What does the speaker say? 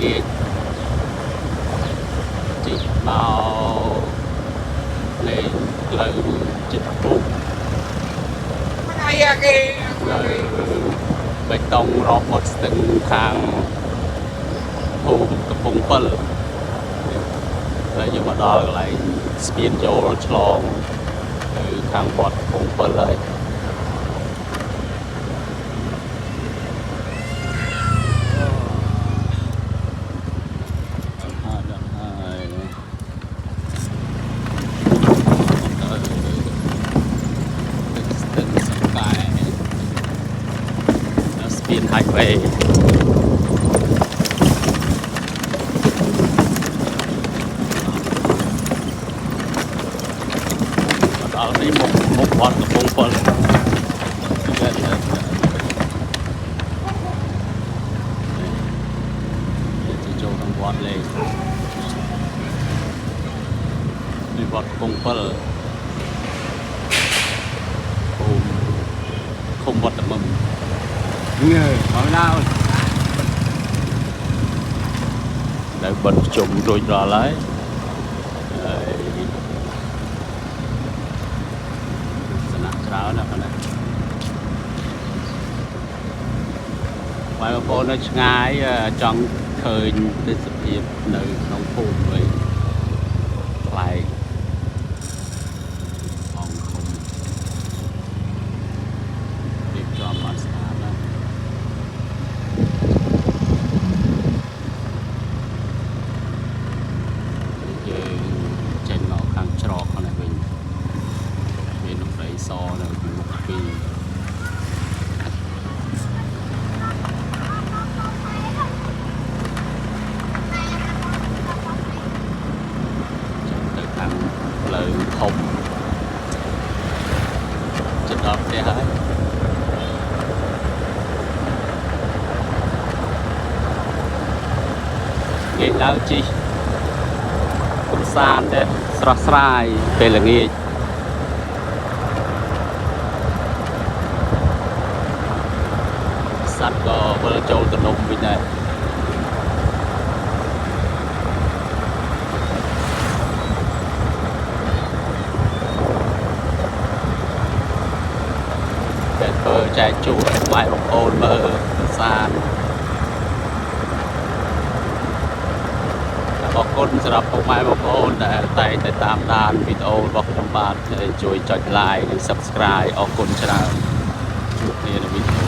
ងាយជីកមកលេងផ្លូវចិត្តពុកបេតុងរបស់ស្ទឹងខាងភូមិកំពង់ពិលហើយយកមកដល់កន្លែងស្ពានចូលឆ្លងទៅខាងវត្តកំពង់ពិលហើយhighway ដល់នេះមុខវត្តកំពង់ពិលចូលក្នុងវត្តលេងនេះវត្តកំពង់ពិលឃុំវត្តមឹមមកណានៅបិទជុំរួចរាល់ហើយសំណាក់ច្រើនណាស់បងប្អូននៅឆ្ងាយចង់ឃើញទេសភាពនៅក្នុងភូមិវិញថ្លៃអង្គឃុំរៀបចំបានស្អាតណាស់ចេញមកខាងច្រកខាងនេះវិញមាននំត្រីសនៅពីមុខពីទៅខាងផ្លូវធំជិតដល់ផ្ទះហើយងាយឡើងជិះកំសាន្តដែរស្រស់ស្រាយពេលល្ងាចសត្វក៏វិលចូលទៅនំវិញដែរតែធ្វើចែកជូនឲ្យបងប្អូនមើលកំសាន្តអរគុណសម្រាប់ពុកម៉ែបងប្អូនដែលតែងតែតាមដានវីដេអូរបស់ខ្ញុំបាទជួយចុច like និង subscribe អរគុណច្រើនជួបគ្នានៅវីដេអូ